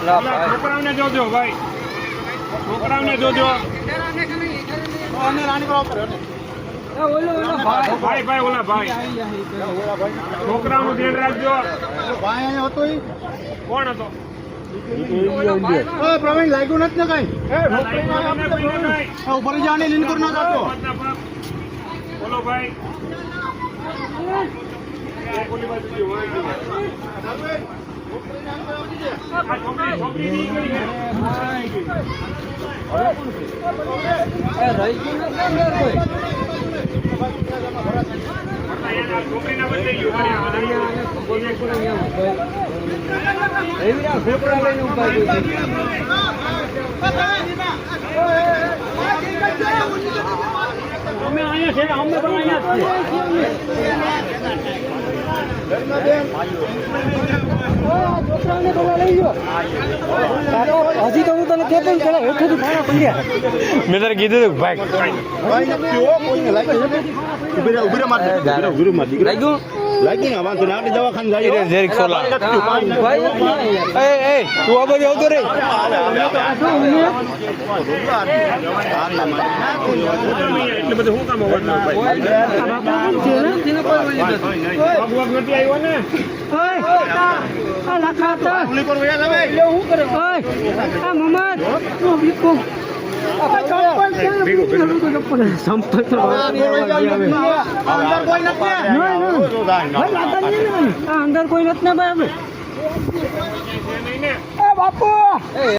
છોકરાઓને જોજો ભાઈ, છોકરાઓને જોજો ભાઈ ભાઈ ઓલા ભાઈ છોકરાઓનું ધ્યાન રાખજો. કોણ હતો? પ્રવીણ લાગ્યું નથી ને કઈ ઉપર જાણી લીન કરી નાખો. બોલો ભાઈ અમે અહીંયા છે, અમે પણ અહીંયા હજી તો હું તને કેતો હેઠેથી ભાડા પડ્યા. મેં તારે કીધું હતું ભાઈ લાગી ને વાંધો આપણી દવાખાને જાય જેરીક સોલા તું આ બાજુ આવતો રે. એટલે બધું શું કામ નથી આવ્યો ને અંદર કોઈ નથી ને બાપુ.